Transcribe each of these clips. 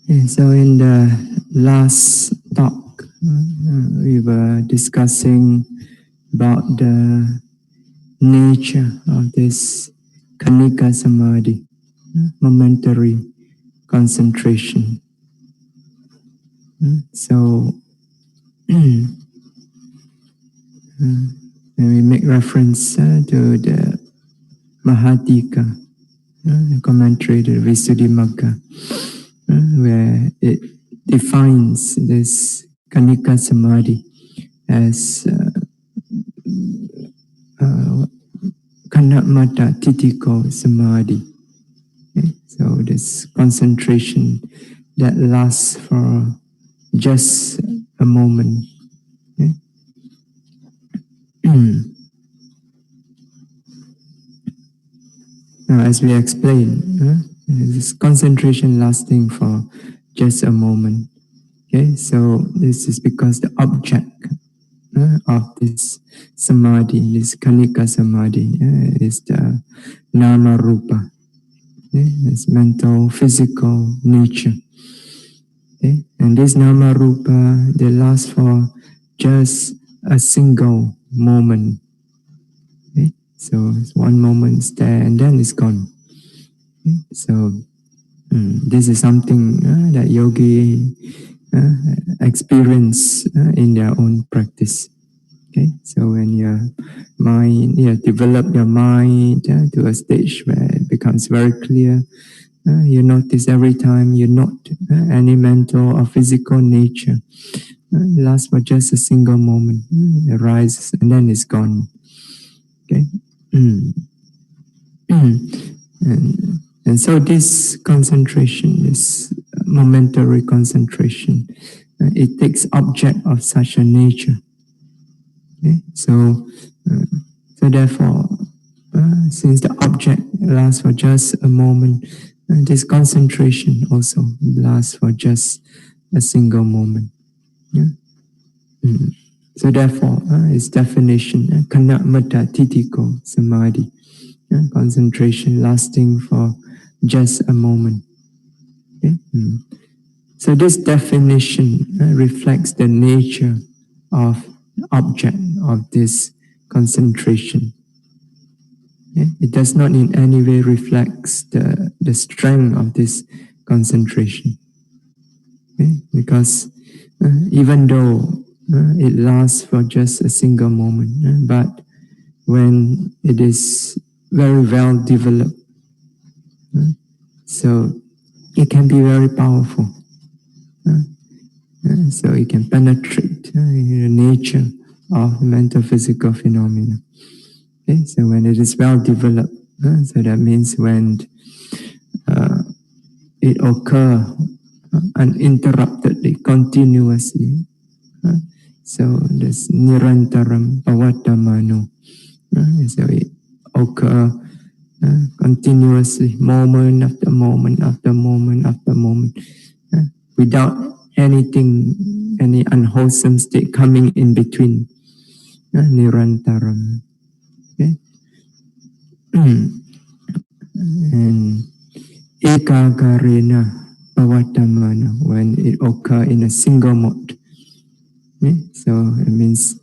And so in the last talk, we were discussing about the nature of this Kanika Samadhi, momentary concentration. So when we make reference to the Mahatika, commentary to the Visuddhimagga, where it defines this Kanika Samadhi as Kanamata Titiko Samadhi. Okay? So this concentration that lasts for just a moment. Okay? Now, as we explained, this concentration lasting for just a moment. Okay, so this is because the object of this samadhi, this Kanika Samadhi, is the Nama Rupa. Okay? It's mental, physical nature. Okay? And this Nama Rupa, they last for just a single moment. Okay? So it's one moment there and then it's gone. Okay? So this is something that yogi experience in their own practice. Okay, so when your mind, develop your mind to a stage where it becomes very clear, you notice every time you note any mental or physical nature, it lasts for just a single moment. It arises and then it's gone. Okay, and so this concentration, this momentary concentration, it takes object of such a nature. Okay? So therefore, since the object lasts for just a moment, this concentration also lasts for just a single moment. Yeah? So therefore, its definition, Kanamata Titiko Samadhi, concentration lasting for just a moment. Okay? So this definition reflects the nature of the object of this concentration. Okay? It does not in any way reflects the strength of this concentration. Okay? Because even though it lasts for just a single moment, but when it is very well developed, so it can be very powerful. So it can penetrate the nature of mental physical phenomena. Okay? So when it is well developed, so that means when it occurs uninterruptedly, continuously. So this nirantaram pavatamano. So it occurs continuously, moment after moment after moment after moment, without anything, any unwholesome state coming in between. Nirantaram. Okay? And ekagarena pavatamana, when it occurs in a single mode. Okay? So it means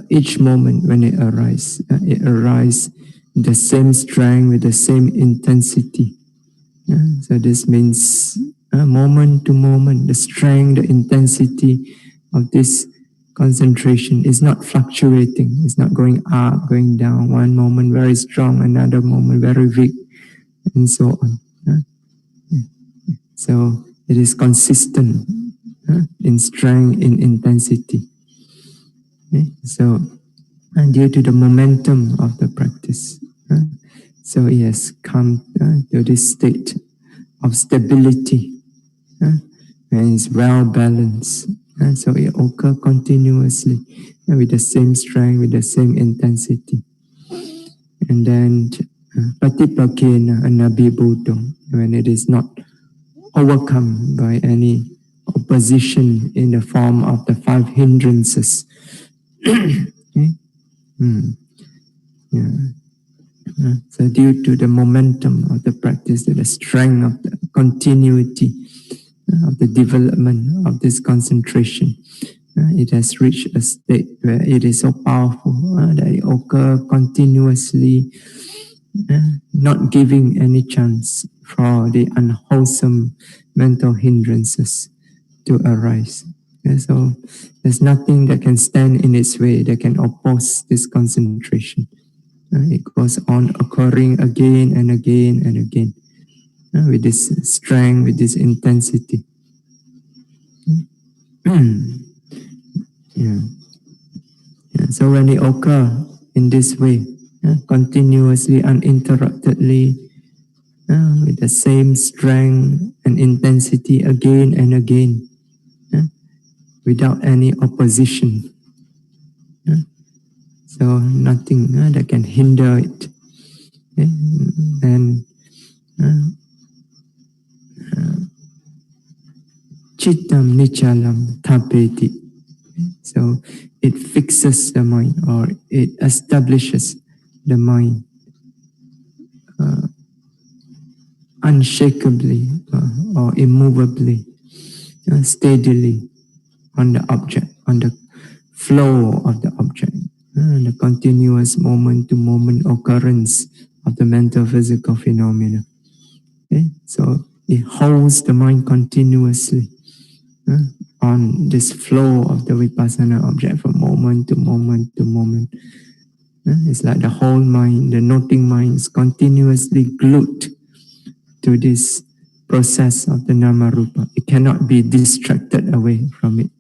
each moment when it arises the same strength with the same intensity. So this means moment to moment, the strength, the intensity of this concentration is not fluctuating. It's not going up, going down. One moment very strong, another moment very weak, and so on. So it is consistent in strength, in intensity. Okay? So, and due to the momentum of the practice, so it has come to this state of stability, and it's well balanced. So it occurs continuously with the same strength, with the same intensity. And then patipakena anabhibuddho, when it is not overcome by any opposition in the form of the 5 hindrances. Okay? Yeah. So due to the momentum of the practice, to the strength of the continuity of the development of this concentration, it has reached a state where it is so powerful that it occurs continuously, not giving any chance for the unwholesome mental hindrances to arise. So there's nothing that can stand in its way that can oppose this concentration. It goes on occurring again and again and again with this strength, with this intensity. Yeah. So when it occurs in this way, continuously, uninterruptedly, with the same strength and intensity again and again, without any opposition. So nothing that can hinder it. And Chittam nichalam tapeti. So it fixes the mind, or it establishes the mind unshakably or immovably, steadily on the object, on the flow of the object, the continuous moment-to-moment occurrence of the mental physical phenomena. Okay? So it holds the mind continuously on this flow of the Vipassana object from moment to moment to moment. It's like the whole mind, the noting mind is continuously glued to this process of the Nama Rupa. It cannot be distracted away from it.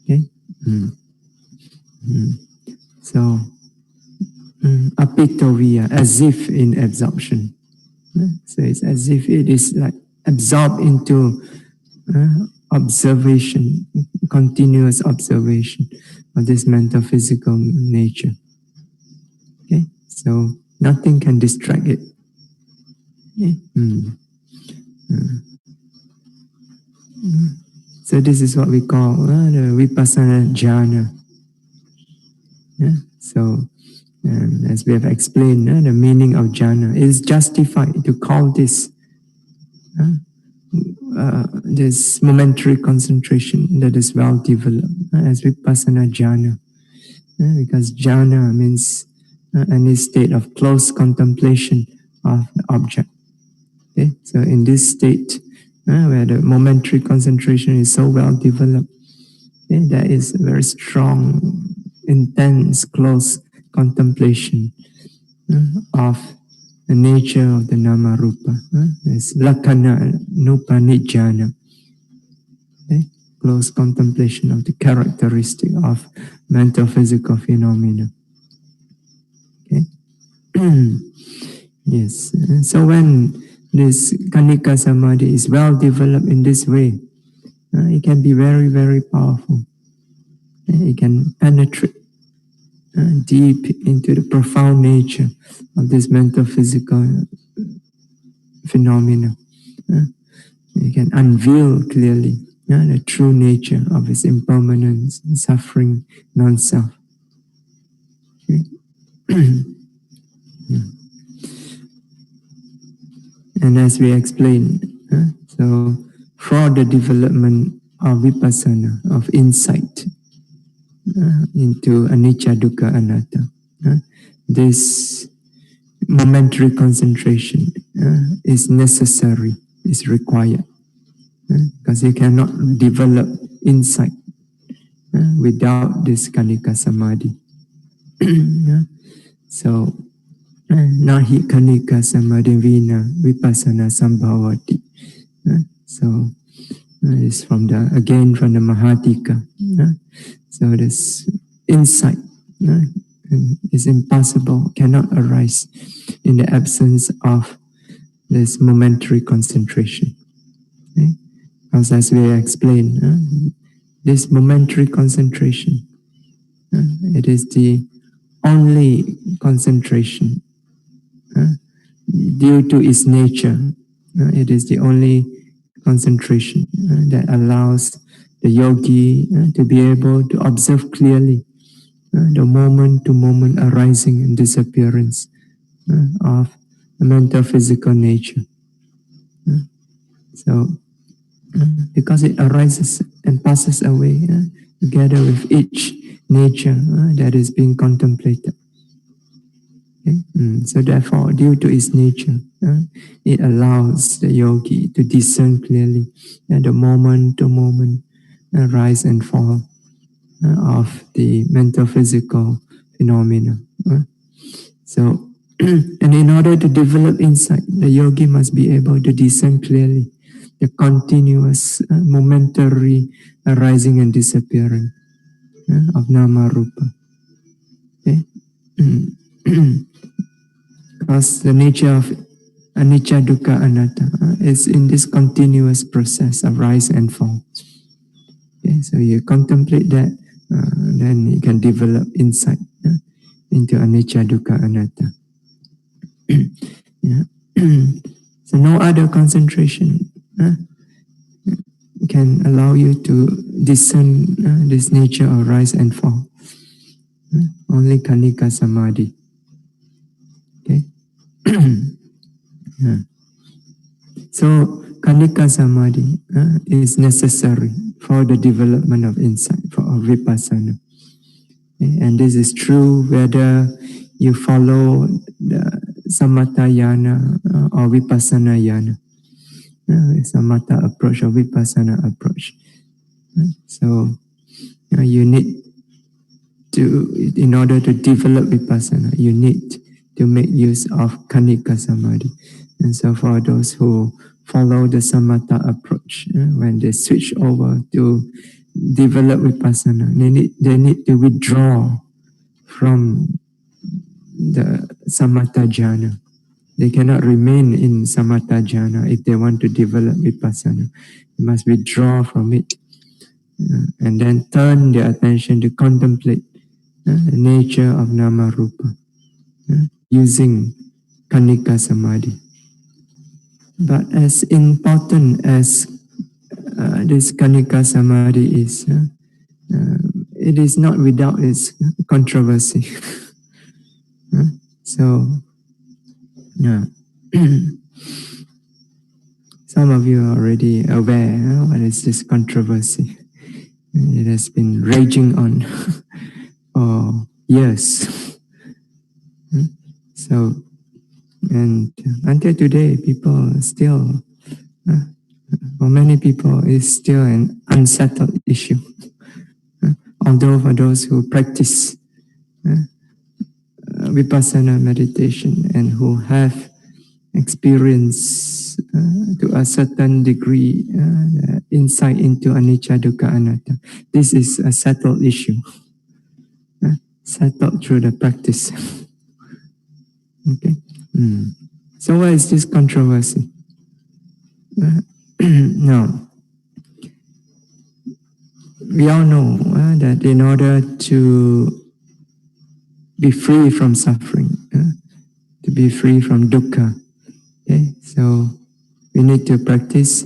Okay? So, apitoviya, as if in absorption. So it's as if it is like absorbed into observation, continuous observation of this mental physical nature. Okay? So nothing can distract it. Okay? So this is what we call the Vipassana jhana. So as we have explained, the meaning of jhana is justified to call this this momentary concentration that is well developed as Vipassana jhana, because jhana means any state of close contemplation of the object. Okay? So in this state, where the momentary concentration is so well developed, there is a very strong, intense, close contemplation of the nature of the Nama Rupa. It's Lakkhana Nupanijjhana. Okay? Close contemplation of the characteristic of mental physical phenomena. Okay? Yes. So when this Kanika Samadhi is well developed in this way, it can be very, very powerful. It can penetrate deep into the profound nature of this mental physical phenomena. It can unveil clearly the true nature of its impermanence, suffering, non-self. Okay. And as we explained, so for the development of Vipassana, of insight into anicca, dukkha, anatta, this momentary concentration is necessary, is required, because you cannot develop insight without this Kanika Samadhi. So, nahi Kanika Samadhi vina Vipassana sambhavati. So, it's from the Mahatika. So this insight is impossible, cannot arise in the absence of this momentary concentration. Okay? As we explained, this momentary concentration, it is the only concentration due to its nature. It is the only concentration that allows the yogi to be able to observe clearly the moment-to-moment arising and disappearance of the mental physical nature. So, because it arises and passes away together with each nature that is being contemplated. Okay? So therefore, due to its nature, it allows the yogi to discern clearly the moment-to-moment rise and fall of the mental physical phenomena. So, and in order to develop insight, the yogi must be able to discern clearly the continuous momentary arising and disappearing of nama rupa. Okay? Because the nature of anicca, dukkha, anatta is in this continuous process of rise and fall. Okay? So you contemplate that, then you can develop insight into anicca, dukkha, anatta. Yeah. So no other concentration can allow you to discern this nature of rise and fall. Only Kanika Samadhi. Okay. Yeah. So Kanika Samadhi is necessary for the development of insight, for Vipassana. Okay. And this is true whether you follow the Samatha Yana or Vipassana Yana. Samatha approach or Vipassana approach. So you need to, in order to develop Vipassana, you need to make use of Kanika Samadhi. And so for those who follow the Samatha approach, when they switch over to develop Vipassana, they need to withdraw from the Samatha jhana. They cannot remain in Samatha jhana if they want to develop Vipassana. They must withdraw from it and then turn their attention to contemplate the nature of nama rupa using Kanika Samadhi. But as important as this Kanika Samadhi is, it is not without its controversy. So, yeah. Some of you are already aware what is this controversy. It has been raging on for years. So, and until today, people still, for many people, it's still an unsettled issue. Although for those who practice Vipassana meditation and who have experience to a certain degree insight into anicca, dukkha, anatta, this is a settled issue, settled through the practice. Okay. So what is this controversy? Now, we all know that in order to be free from suffering, to be free from dukkha, okay, so we need to practice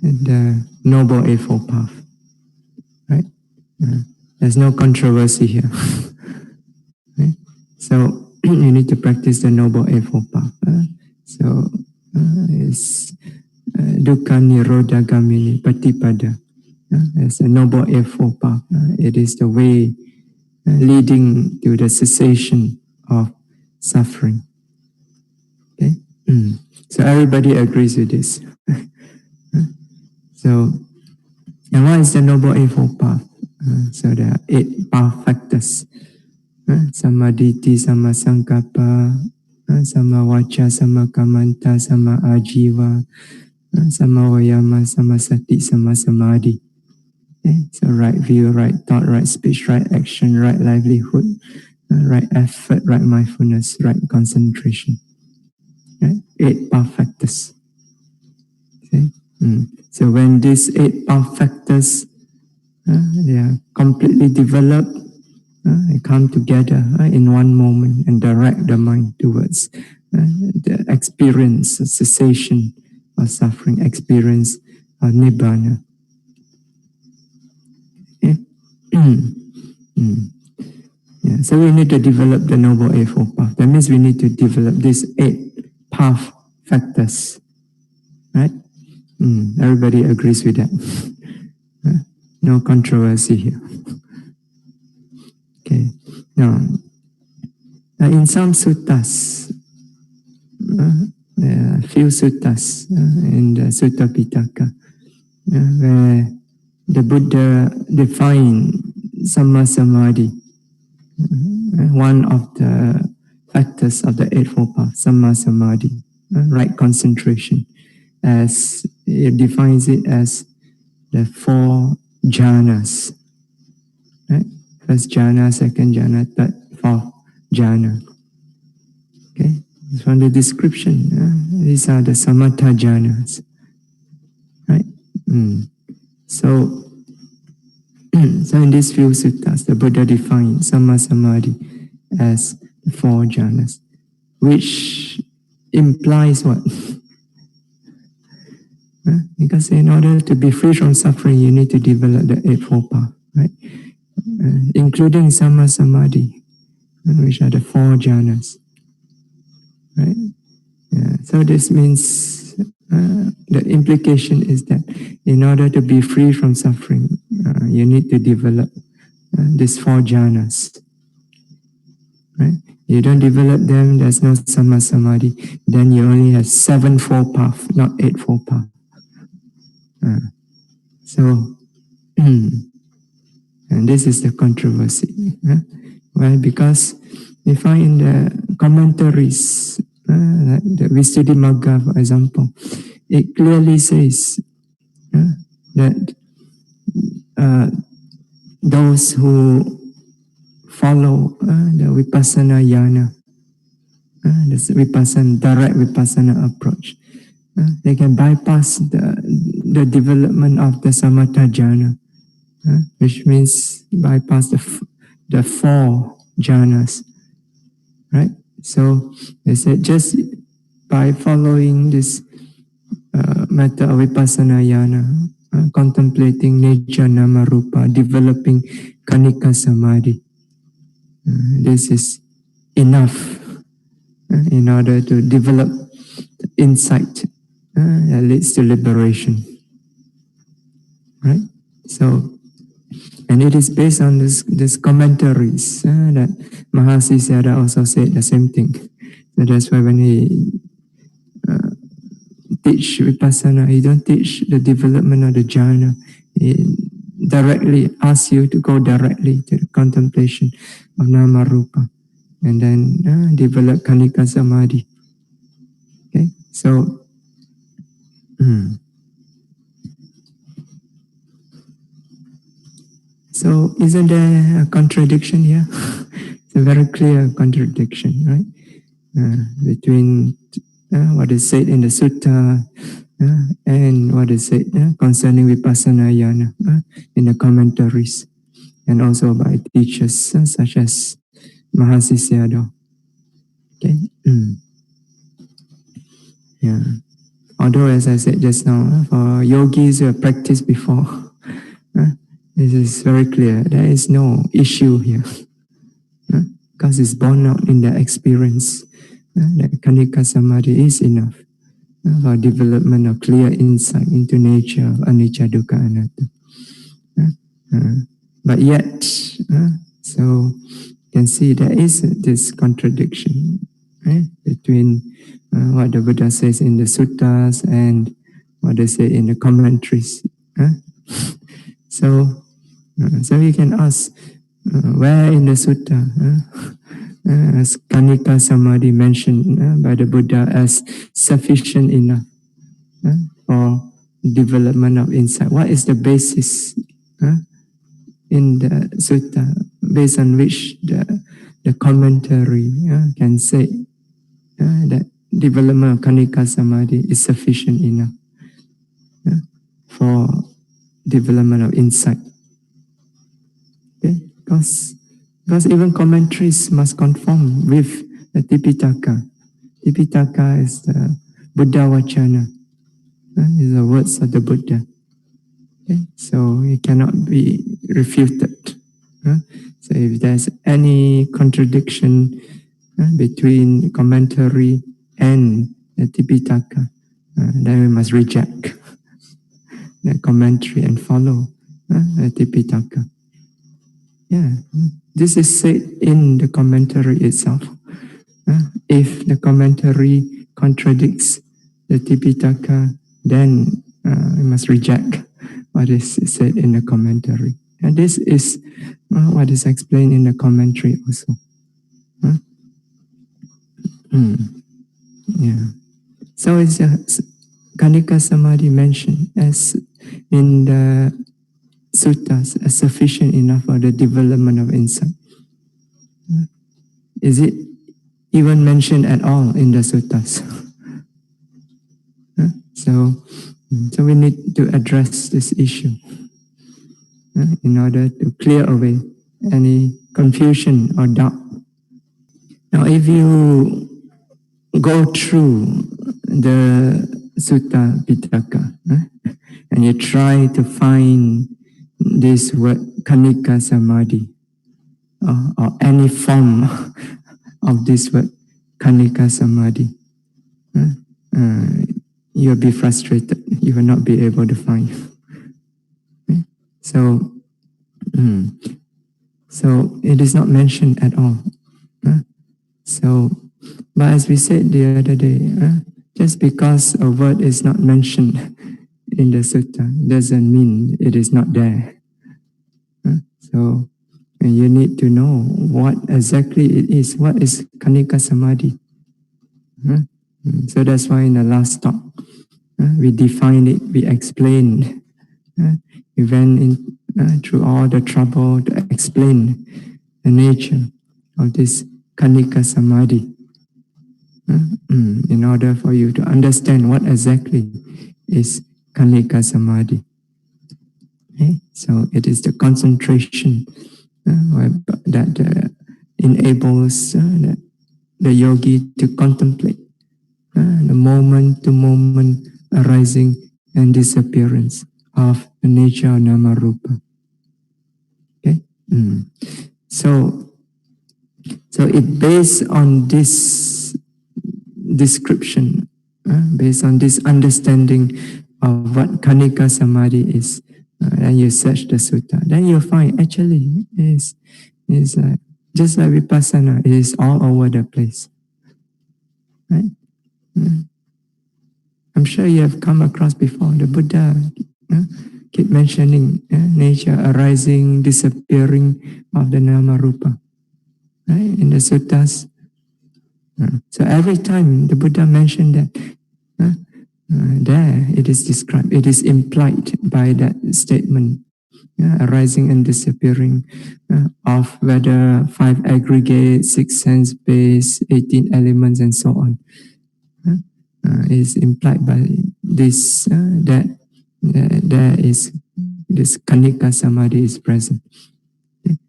the Noble Eightfold Path, right? There's no controversy here. Right? So you need to practice the Noble Eightfold Path. So it's Dukkha Nirodha Gamini Patipada. It's a Noble Eightfold Path. It is the way leading to the cessation of suffering. Okay? So everybody agrees with this. So, and what is the Noble Eightfold Path? So there are 8 path factors. Samaditi, Sama Sankappa, Sama Vacha, Sama Kamanta, Sama Ajiva, Sama Vayama, Sama Sati, Sama Samadhi. Okay? So right view, right thought, right speech, right action, right livelihood, right effort, right mindfulness, right concentration. Right? 8 path factors. Okay? So when these 8 path factors they are completely developed, they come together in one moment and direct the mind towards the experience, cessation of suffering, experience of nibbana. Okay? Yeah, so we need to develop the Noble Eightfold Path. That means we need to develop these 8 path factors. Right? Everybody agrees with that. No controversy here. Okay. Now, in some suttas, there are a few suttas in the Sutta Pitaka where the Buddha defined Samma Samadhi, one of the factors of the Eightfold Path, Samma Samadhi, right concentration, as it defines it as the 4 jhanas, right? First jhana, second jhana, third, fourth jhana. Okay, from the description, these are the samatha jhanas, right? So in these few suttas, the Buddha defined Samma Samadhi as the 4 jhanas, which implies what? Because in order to be free from suffering, you need to develop the Eightfold Path, right? Including Samma Samadhi, which are the 4 jhanas, right? Yeah. So this means the implication is that in order to be free from suffering, you need to develop these 4 jhanas, right? You don't develop them, there's no Samma Samadhi, then you only have 7-fold path, not 8-fold path. So, and this is the controversy. Why? Because we find in the commentaries, like the Visuddhimagga, for example, it clearly says that those who follow the Vipassana yana, the direct Vipassana approach, they can bypass the development of the samatha jhana, which means bypass the 4 jhanas, right? So they said just by following this method of Vipassana yana, contemplating nature, nama, rupa, developing kanika samadhi, this is enough in order to develop insight that leads to liberation, right? So, and it is based on this commentaries that Mahasiddhata also said the same thing. So that's why when he teach Vipassana, he don't teach the development of the jhana. He directly asks you to go directly to the contemplation of nama rupa, and then develop kanika samadhi. Okay, so so isn't there a contradiction here? It's a very clear contradiction, right? Between what is said in the sutta and what is said concerning Vipassana yana in the commentaries, and also by teachers such as Mahasiddhata. Okay. Yeah. Although, as I said just now, for yogis who have practiced before, this is very clear. There is no issue here, because it's borne out in the experience that kanika samadhi is enough for development of clear insight into nature of anicca, dukkha, anatta. But yet, so you can see there is this contradiction, right, between what the Buddha says in the suttas and what they say in the commentaries. So we can ask, where in the sutta is kanika samadhi mentioned by the Buddha as sufficient enough for development of insight? What is the basis in the sutta based on which the commentary can say that development of kanika samadhi is sufficient enough for development of insight? Okay, because even commentaries must conform with the Tipitaka. Tipitaka is the Buddha Vachana, is the words of the Buddha. Okay? So it cannot be refuted. So if there's any contradiction between commentary and the Tipitaka, then we must reject the commentary and follow the Tipitaka. Yeah, this is said in the commentary itself. If the commentary contradicts the Tipitaka, then we must reject what is said in the commentary. And this is what is explained in the commentary also. Yeah. So it's Kanika Samadhi mentioned as in the suttas as sufficient enough for the development of insight. Is it even mentioned at all in the suttas? So we need to address this issue in order to clear away any confusion or doubt. Now, if you go through the Sutta Pitaka and you try to find this word Kanika Samadhi or any form of this word Kanika Samadhi, you'll be frustrated. You will not be able to find. So it is not mentioned at all. But as we said the other day, just because a word is not mentioned in the sutta doesn't mean it is not there. So you need to know what exactly it is. What is Kanika Samadhi? So that's why in the last talk, we defined it, we explained. We went through all the trouble to explain the nature of this Kanika Samadhi in order for you to understand what exactly is Kanika Samadhi. Okay? So it is the concentration that enables the yogi to contemplate the moment-to-moment arising and disappearance of the nature of Nama Rupa. Okay? So it based on this description, based on this understanding of what Kanika Samadhi is, and you search the sutta, then you'll find actually is just like Vipassana, it is all over the place. Right? I'm sure you have come across before. The Buddha keep mentioning nature arising, disappearing of the Nama Rupa, right? In the suttas. So every time the Buddha mentioned that, there it is described, it is implied by that statement, arising and disappearing of whether 5 aggregates, 6 sense base, 18 elements, and so on. Is implied by this that there is this Kanika Samadhi is present.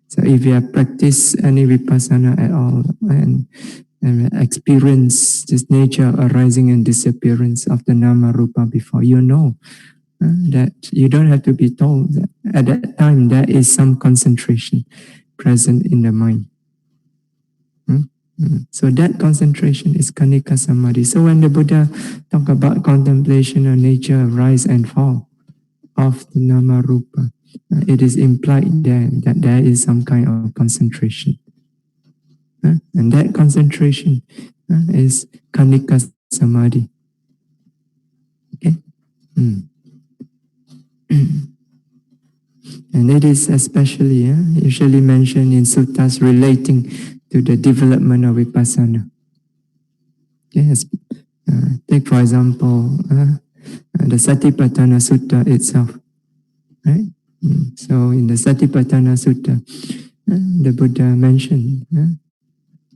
So if you have practiced any Vipassana at all and experience this nature arising and disappearance of the Nama Rupa before, you know that you don't have to be told that at that time there is some concentration present in the mind. So that concentration is Kanika Samadhi. So when the Buddha talk about contemplation of nature, rise and fall of the Nama Rupa, it is implied there that there is some kind of concentration. And that concentration is Kanika Samadhi. Okay? And it is especially usually mentioned in suttas relating to the development of Vipassana. Yes. Take for example the Satipatthana Sutta itself. Right? So in the Satipatthana Sutta, the Buddha mentioned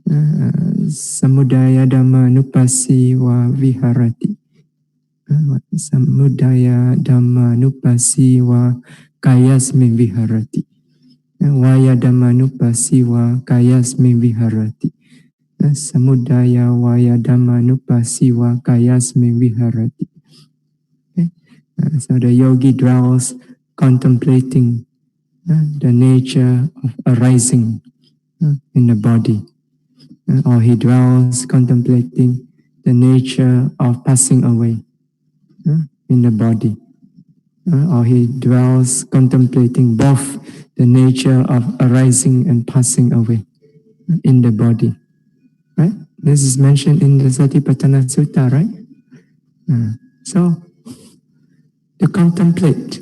Samudaya Dhamma Nupasi wa Viharati. Samudaya Dhamma Nupasi wa Kayasmin Viharati. Vaya Dhamma Nupasi wa Kayasmin Viharati. Samudaya Vaya Dhamma Nupasi wa Kayasmin Viharati. Okay? So the yogi dwells contemplating the nature of arising in the body, or he dwells contemplating the nature of passing away in the body, or he dwells contemplating both the nature of arising and passing away in the body. Right? This is mentioned in the Satipatthana Sutta, right? So, to contemplate,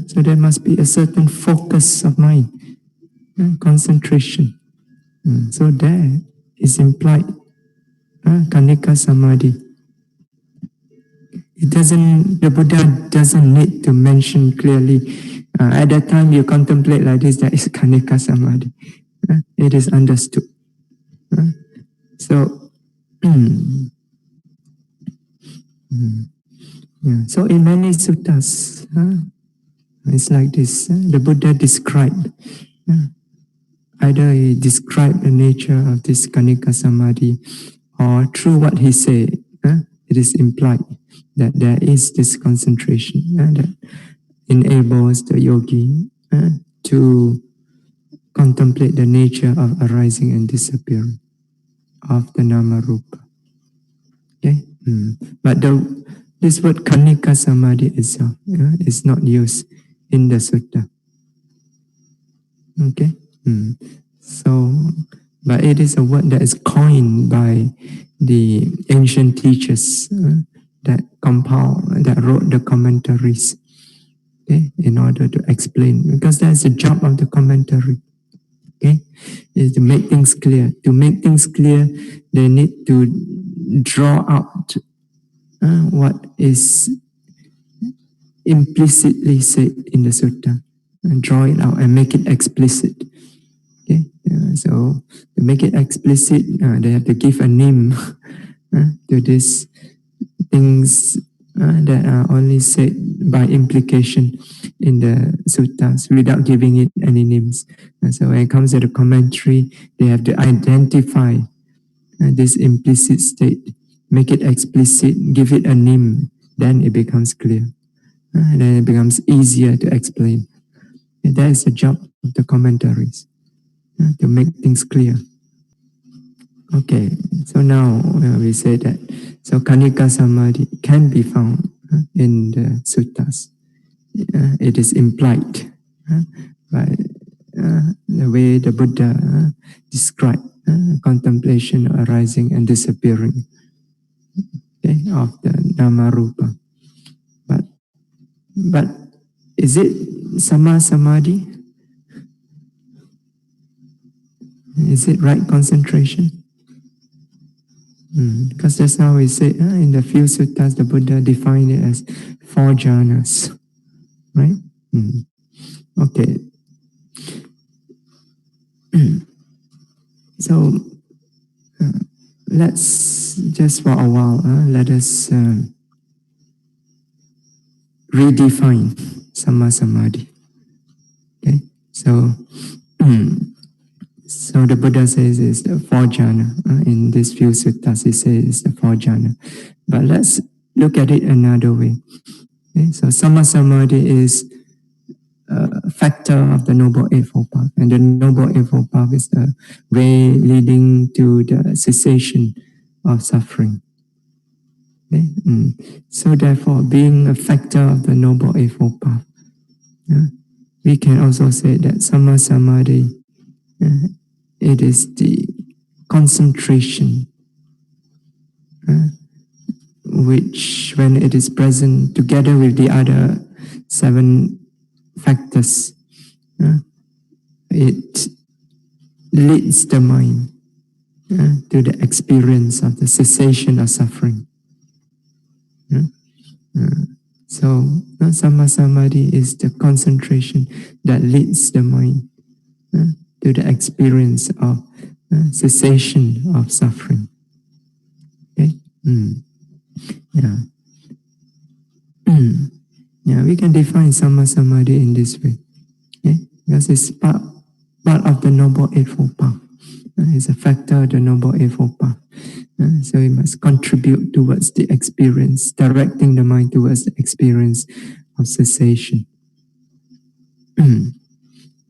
so there must be a certain focus of mind, concentration. So there is implied Kanika Samadhi. The Buddha doesn't need to mention clearly, at that time you contemplate like this, that is Kanika Samadhi. It is understood. So, so in many suttas, it's like this. The Buddha described, either he described the nature of this Kanika Samadhi, or through what he said, it is implied that there is this concentration that enables the yogi to contemplate the nature of arising and disappearing of the nama rupa. Okay, but this word Kanika Samadhi itself is not used in the sutta. Okay, so but it is a word that is coined by the ancient teachers that wrote the commentaries, okay, in order to explain, because that's the job of the commentary. Okay, is to make things clear. To make things clear, they need to draw out what is implicitly said in the sutta, and draw it out and make it explicit. Okay, so to make it explicit, they have to give a name to these things that are only said by implication in the suttas without giving it any names. So when it comes to the commentary, they have to identify this implicit state, make it explicit, give it a name, then it becomes clear. And then it becomes easier to explain. And that is the job of the commentaries, to make things clear. Okay, so now we say that, so Kanika Samadhi can be found in the suttas. It is implied by the way the Buddha described contemplation arising and disappearing, okay, of the Dhamma Rupa. But is it Sama Samadhi? Is it right concentration? Because just now we say in the few suttas the Buddha defined it as 4 jhanas, right? Okay. So let's just for a while let us redefine Sama Samadhi. Okay, so so the Buddha says it's the 4 jhana. In these few suttas, he says it's the 4 jhana. But let's look at it another way. Okay, so Sama Samadhi is a factor of the Noble Eightfold Path, and the Noble Eightfold Path is the way leading to the cessation of suffering. Okay? So therefore, being a factor of the Noble Eightfold Path, we can also say that Sama Samadhi, it is the concentration which, when it is present together with the other 7 factors, it leads the mind to the experience of the cessation of suffering. So Sama Samadhi is the concentration that leads the mind to the experience of cessation of suffering. Okay? Yeah. Yeah, we can define Sama Samadhi in this way. Okay? Because it's part of the Noble Eightfold Path. It's a factor of the Noble Eightfold Path. So we must contribute towards the experience, directing the mind towards the experience of cessation.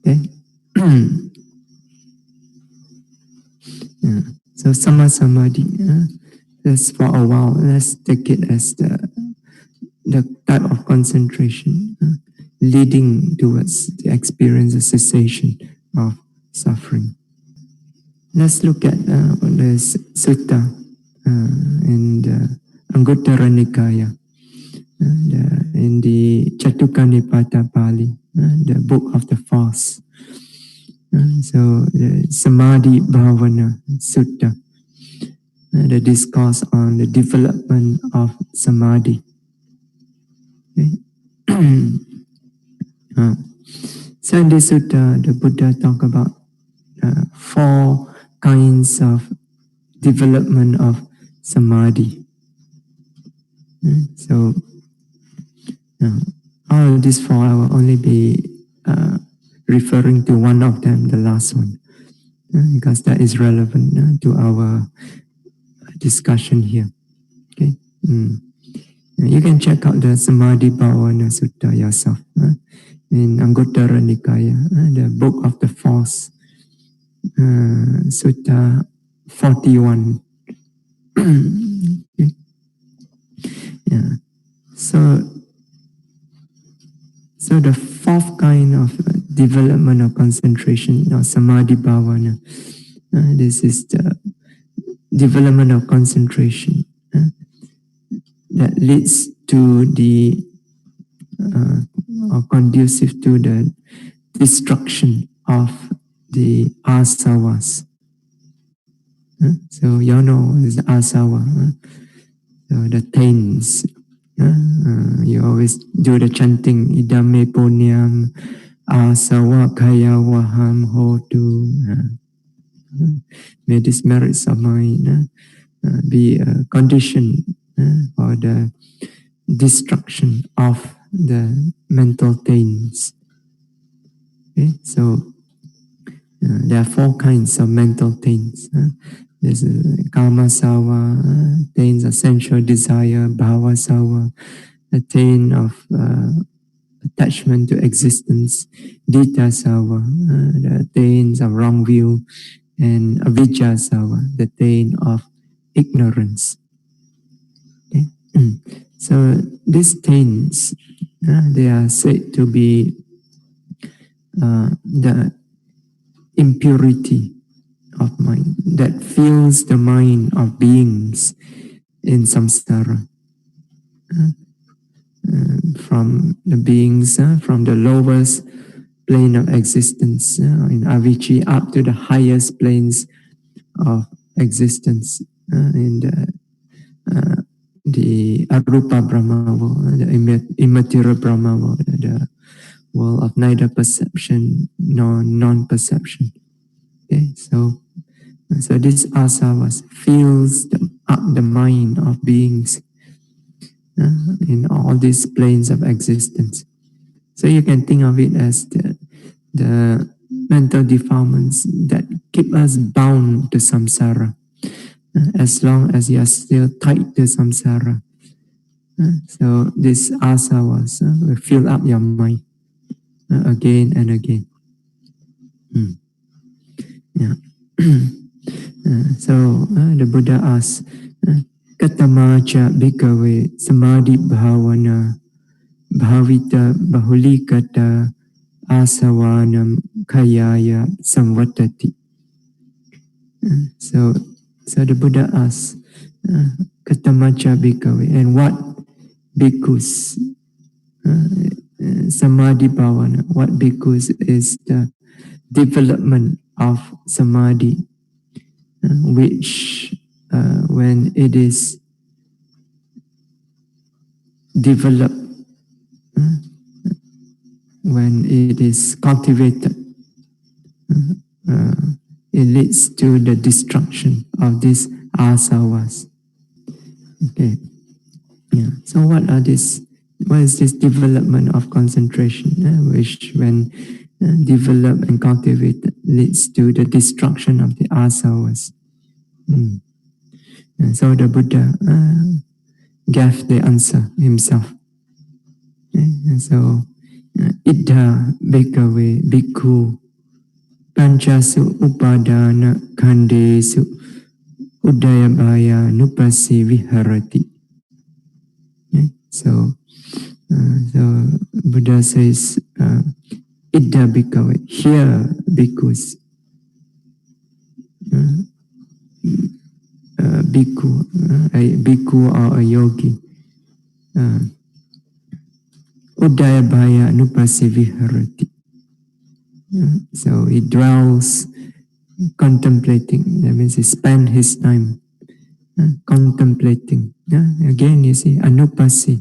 Okay. Yeah. So sama samadhi. Just for a while, let's take it as the type of concentration leading towards the experience of cessation of suffering. Let's look at the sutta in the Anguttara Nikaya, in the Catuka Nipata Pali, the book of the fast. So the Samadhi Bhavana Sutta, the discourse on the development of Samadhi. Okay. So in this sutta, the Buddha talk about 4 kinds of development of Samadhi. So all of these 4, I will only be referring to one of them, the last one, because that is relevant to our discussion here. Okay. You can check out the Samadhi Bhavana Sutta yourself in Anguttara Nikaya, the book of the Force, Sutta 41. Okay. Yeah. So the 4th kind of development of concentration, or Samadhi Bhavana, this is the development of concentration that leads to the or conducive to the destruction of the asavas. So you know is asava, so the taints. You always do the chanting idame punyam asawa kaya waham hotu. May these merits of mine be a condition for the destruction of the mental taints. Okay, so there are 4 kinds of mental taints. There's kama sawa, taints of sensual desire; bhava sawa, a taint of attachment to existence; ditta sawa, the taints of wrong view; and avijja sawa, the taint of ignorance. Okay? So these taints, they are said to be the impurity of mind that fills the mind of beings in samsara. From the beings from the lowest plane of existence in avicii up to the highest planes of existence in the arupa Brahma world, the immaterial Brahma world, the world of neither perception nor non-perception. Okay, so this asavas fills up the mind of beings in all these planes of existence. So you can think of it as the mental defilements that keep us bound to samsara. As long as you are still tied to samsara. So these asavas will fill up your mind again and again. Yeah. So the Buddha asks, Katamacha bhikkhave samadhi bhavana bhavita bahulikata asavanam kayaya samvatati. So the Buddha asks, Katamacha bhikkhave, and what bhikkhus, samadhi bhavana, what bhikkhus is the development of samadhi, which when it is developed, when it is cultivated, it leads to the destruction of these asavas. Okay. Yeah. So what are this? What is this development of concentration, which when developed and cultivated leads to the destruction of the asavas? And so the Buddha gave the answer himself. Okay. And so, Iddha bhikkhave bhikkhu Panchasu upadana khandesu udayabhaya nupasi viharati. Okay? So Buddha says, Idda bhikkhave, here bhikkhus, a bhikkhu or a yogi, udayabhaya nupasi viharati. So he dwells contemplating, that means he spends his time contemplating. Again, you see, anupasi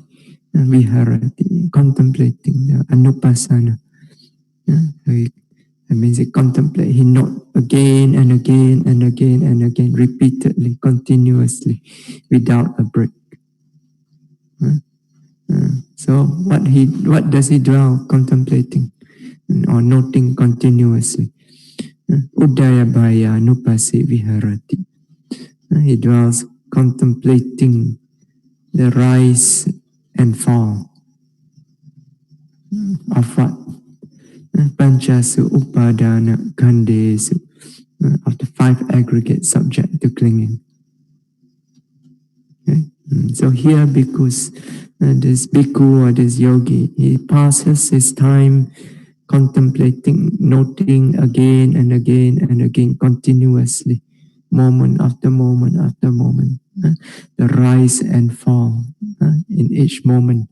viharati, contemplating, anupassana. That means he contemplates, he notes again and again and again and again, repeatedly, continuously, without a break. So what does he dwell contemplating or noting continuously? Udayabhaya nupasi viharati. He dwells contemplating the rise and fall of what? Panchasu upadana khandesu, of the 5 aggregate subject to clinging. Okay? So here, because this bhikkhu or this yogi, he passes his time contemplating, noting again and again and again, continuously, moment after moment after moment, the rise and fall in each moment,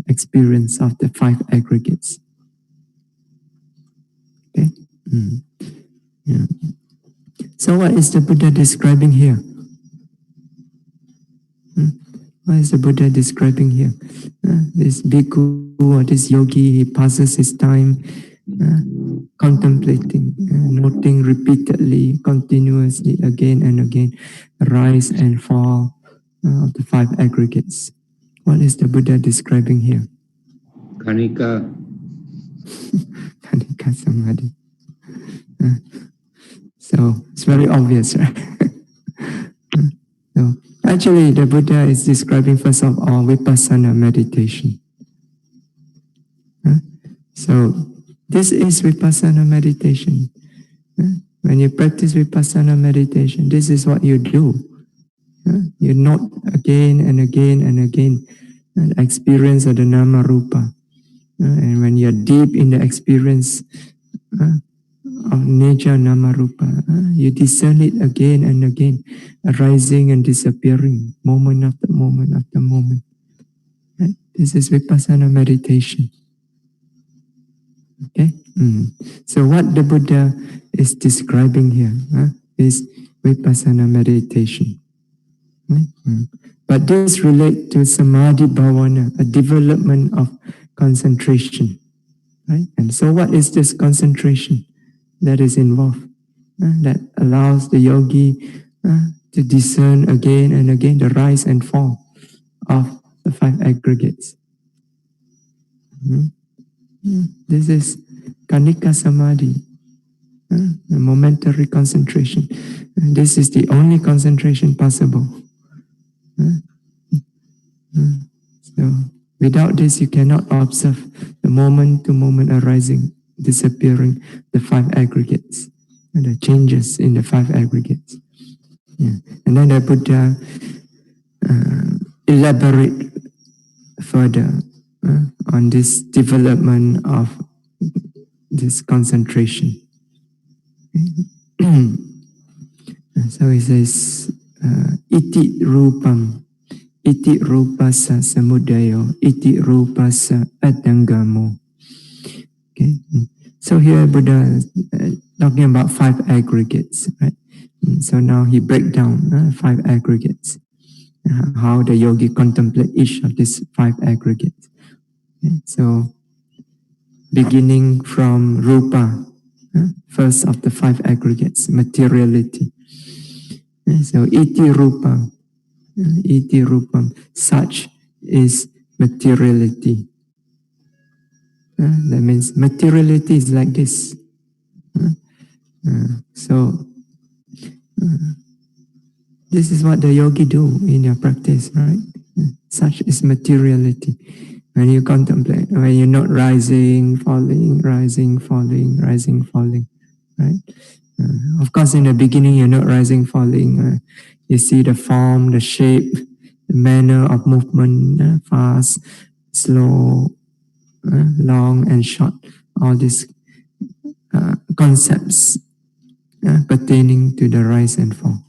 experience of the 5 aggregates. Okay. Yeah. So what is the Buddha describing here? What is the Buddha describing here? This bhikkhu or this yogi, he passes his time contemplating, noting repeatedly, continuously, again and again, rise and fall of the 5 aggregates. What is the Buddha describing here? Kanika. Kanika samadhi. So it's very obvious, right? So actually, the Buddha is describing first of all Vipassana meditation. So this is Vipassana meditation. When you practice Vipassana meditation, this is what you do. You note again and again and again the experience of the Nama Rupa. And when you're deep in the experience of nature Nama Rupa, you discern it again and again, arising and disappearing, moment after moment after moment. Right? This is Vipassana meditation. Okay? So what the Buddha is describing here is Vipassana meditation. But this relates to Samadhi Bhavana, a development of concentration. Right? And so what is this concentration that is involved? That allows the yogi to discern again and again the rise and fall of the 5 aggregates. This is Kanika Samadhi, a momentary concentration. This is the only concentration possible. So without this, you cannot observe the moment-to-moment arising, disappearing, the 5 aggregates, and the changes in the 5 aggregates. And then the Buddha elaborate further on this development of this concentration. So he says, iti rupam, iti rupasa samudayo, iti rupasa atangamo. Okay. So here Buddha is talking about 5 aggregates, right? So now he breaks down 5 aggregates, how the yogi contemplate each of these 5 aggregates. Okay. So beginning from rupa, first of the 5 aggregates, materiality. So iti rupa, iti rupam, such is materiality. That means materiality is like this. So this is what the yogi do in your practice, right? Such is materiality. When you contemplate, when you're not rising, falling, rising, falling, rising, falling, right? Of course, in the beginning, you're not rising, falling. You see the form, the shape, the manner of movement, fast, slow, long, and short. All these concepts pertaining to the rise and fall.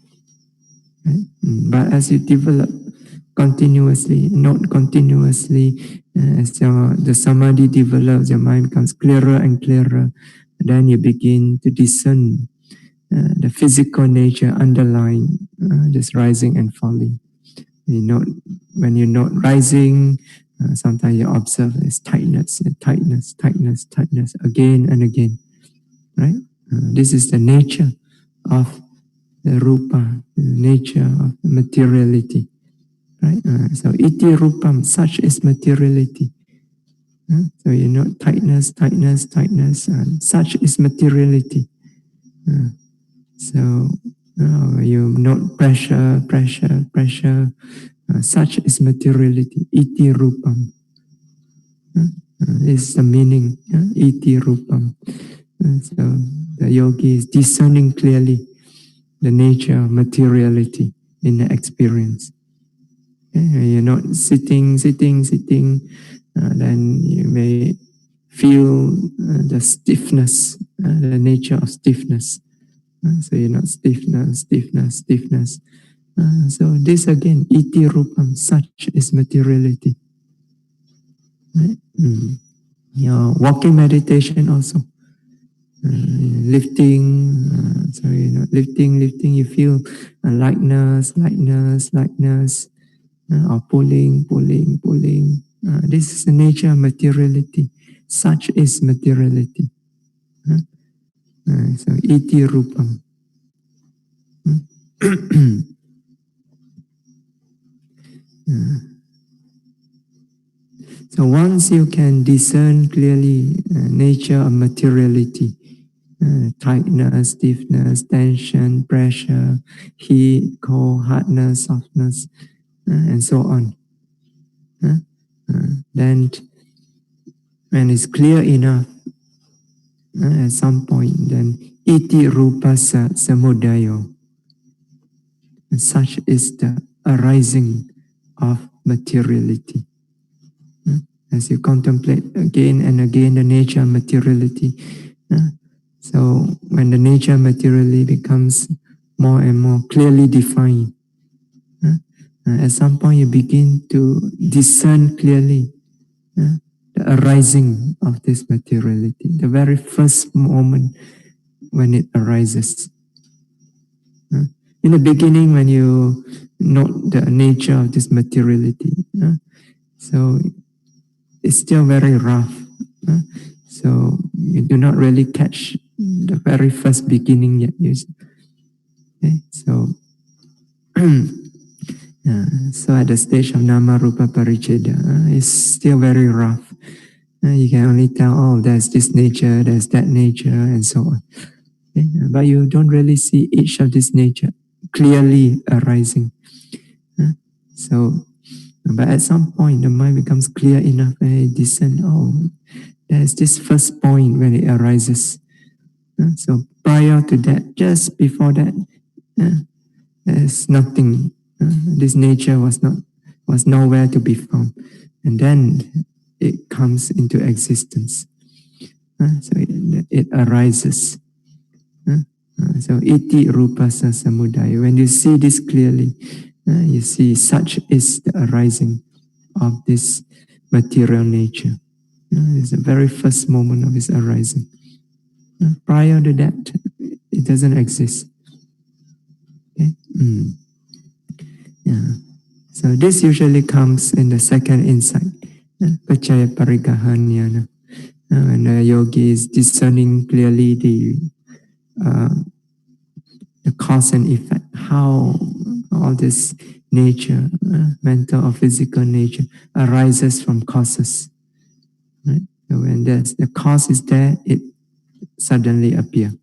Right? But as you develop continuously, not continuously, as the samadhi develops, your mind becomes clearer and clearer. Then you begin to discern the physical nature underlying this rising and falling. When you're not rising, sometimes you observe this tightness, tightness, tightness, tightness, again and again. Right? This is the nature of the rupa, the nature of materiality. Right? So iti rupam, such is materiality. So tightness, tightness, tightness, and such is materiality. So you note pressure, pressure, pressure. Such is materiality. Iti rupam. Is the meaning. Iti rupam. So the yogi is discerning clearly the nature of materiality in the experience. You're not sitting, then you may feel the stiffness, the nature of stiffness. So you're not stiffness. So this again, iti rupam, such is materiality. Right? Your walking meditation also. Lifting, lifting, you feel lightness, or pulling. This is the nature of materiality. Such is materiality. So iti rupam. So once you can discern clearly nature of materiality, tightness, stiffness, tension, pressure, heat, cold, hardness, softness, and so on. Then when it's clear enough, at some point, then iti rupasa samudayo. And such is the arising of materiality. As you contemplate again and again the nature of materiality, so when the nature of materiality becomes more and more clearly defined, at some point you begin to discern clearly the arising of this materiality, the very first moment when it arises. In the beginning, when you note the nature of this materiality, so it's still very rough. So you do not really catch the very first beginning yet. Okay? So, so at the stage of nama rupa paricheda, it's still very rough. You can only tell, oh, there's this nature, there's that nature, and so on. Okay? But you don't really see each of this nature clearly arising. So, but at some point, the mind becomes clear enough and it discerns, oh, there's this first point when it arises. So prior to that, just before that, there's nothing. This nature was nowhere to be found. And then it comes into existence. So it arises. So iti rupasa samudaya. When you see this clearly, you see such is the arising of this material nature. It's the very first moment of its arising. Prior to that, it doesn't exist. Okay? Yeah. So this usually comes in the second insight, Pacaya Parigahanyana. When the yogi is discerning clearly the cause and effect, how all this nature, mental or physical nature, arises from causes. Right? So when the cause is there, it suddenly appears.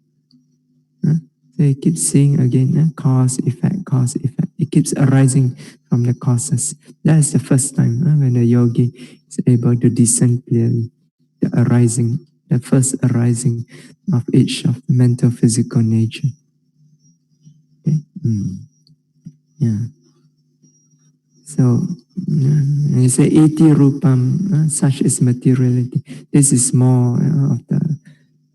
So you keep seeing again, cause, effect, It keeps arising from the causes. That is the first time when the yogi is able to discern clearly the first arising of each of the mental, physical nature. Okay? Yeah. So, you say iti rupam, such is materiality. This is more of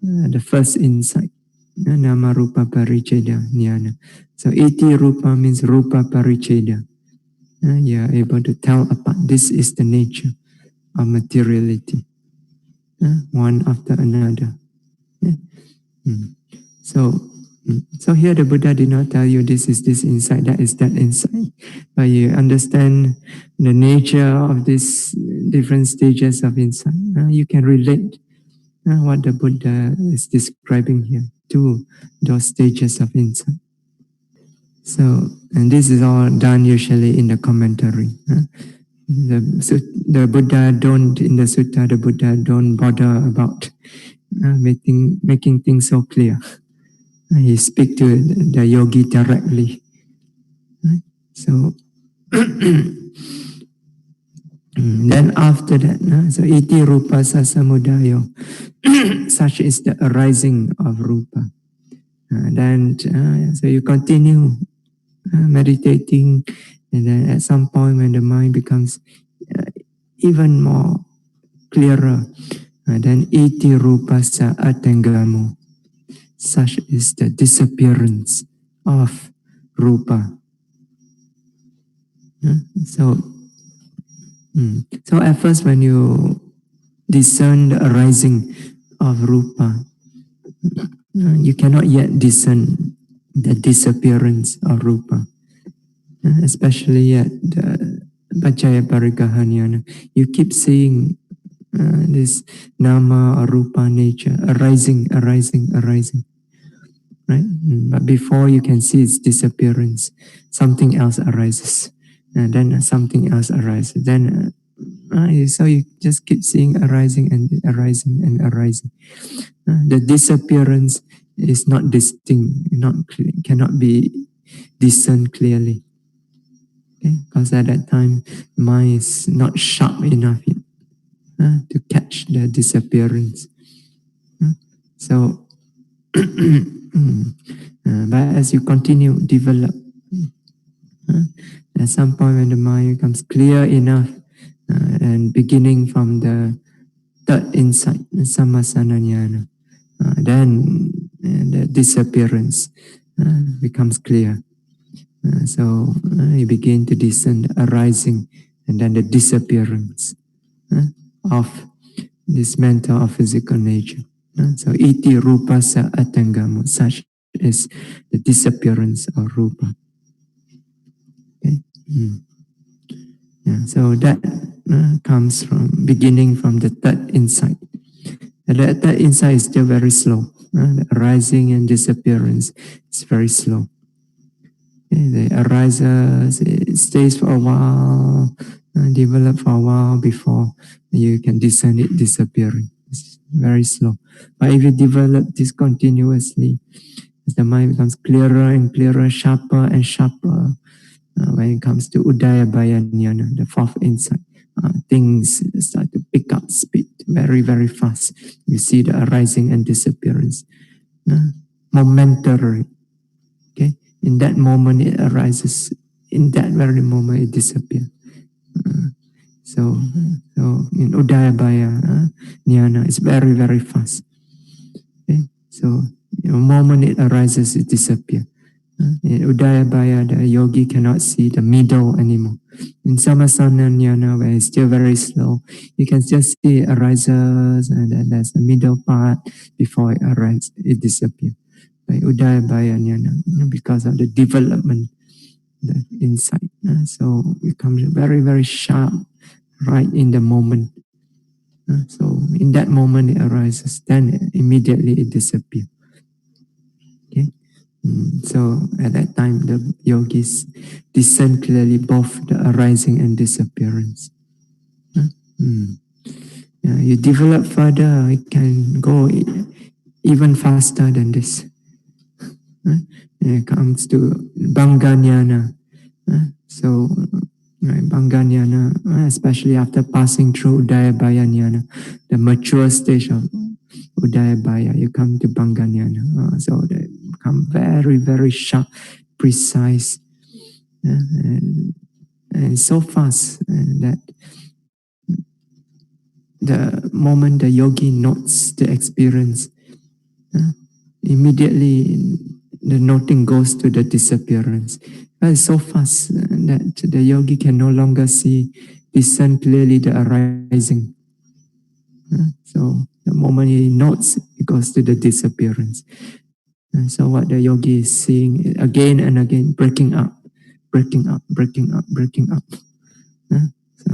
the first insight. Nama rupa paricheda jnana. So iti rupa means rupa paricheda. You are able to tell apart. This is the nature of materiality, one after another. So here the Buddha did not tell you this is this insight, that is that insight. But you understand the nature of these different stages of insight. You can relate what the Buddha is describing here to those stages of insight. So, and this is all done usually in the commentary. The Buddha don't, in the sutta, the Buddha don't bother about making things so clear. He speak to the yogi directly. Right? So then after that, so iti rupa sasamudayo, such is the arising of rupa. Then so you continue meditating, and then at some point when the mind becomes even more clearer, then iti rupa sa atengamo. Such is the disappearance of rupa. So at first when you discern the arising of rupa, you cannot yet discern the disappearance of rupa, especially at the Pacaya Parikahanyana. You keep seeing this nama or rupa nature arising, right? But before you can see its disappearance, something else arises, and then something else arises. Then so you just keep seeing arising and arising and arising. The disappearance is not distinct, cannot be discerned clearly. Okay? Because at that time, mind is not sharp enough yet to catch the disappearance. So, but as you continue develop, at some point when the mind becomes clear enough, and beginning from the third insight, samaṇera, then the disappearance becomes clear. So you begin to discern the arising and then the disappearance of this mental or physical nature. So iti rupa sa atengamo, such is the disappearance of rupa. Okay? Yeah, so that comes from beginning from the third insight. And that third insight is still very slow. The arising and disappearance is very slow. Okay, the arises, it stays for a while, develop for a while before you can discern it disappearing. It's very slow. But if you develop this continuously, as the mind becomes clearer and clearer, sharper and sharper, when it comes to udayabaya jnana, the fourth insight, things start to pick up speed very, very fast. You see the arising and disappearance. Momentary. Okay? In that moment it arises. In that very moment it disappears. So in udayabaya jnana, it's very, very fast. Okay? So the moment it arises, it disappears. In udayabaya, the yogi cannot see the middle anymore. In samasana jnana, where it's still very slow, you can just see it arises, and then there's the middle part before it arises, it disappears. Like udayabaya jnana, because of the development, the insight. So it becomes very, very sharp right in the moment. So in that moment it arises, then immediately it disappears. Okay. So at that time, the yogis discern clearly both the arising and disappearance. You develop further, it can go even faster than this. When it comes to bhanga jnana, So, right, Banganyana, especially after passing through Udayabhaya Jnana, the mature stage of Udayabhaya, you come to Banganyana. So they become very, very sharp, precise, and so fast that the moment the yogi notes the experience, immediately the noting goes to the disappearance. But it's so fast that the yogi can no longer discern clearly the arising. So the moment he notes, it goes to the disappearance. So what the yogi is seeing again and again, breaking up, breaking up, breaking up, breaking up. So,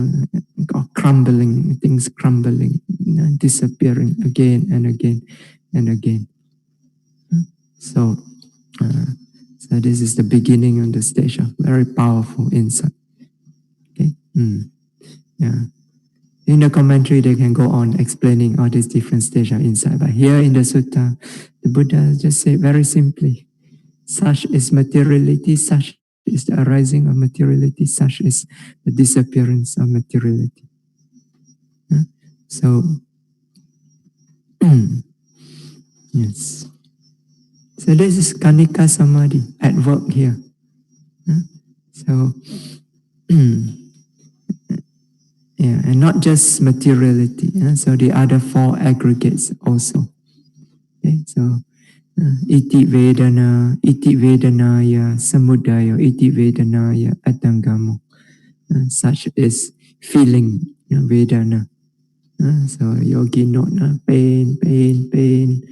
crumbling, things crumbling, disappearing again and again and again. So, so this is the beginning of the stage of very powerful insight. Okay. Yeah. In the commentary, they can go on explaining all these different stages of insight. But here in the sutta, the Buddha just said very simply, such is materiality, such is the arising of materiality, such is the disappearance of materiality. So, yes. So this is Kanika Samadhi at work here. So, yeah, and not just materiality. So the other four aggregates also. Okay, so iti vedanaya samudaya, iti vedanaya atangamo. Such is feeling, vedana. So yogi note pain, pain, pain,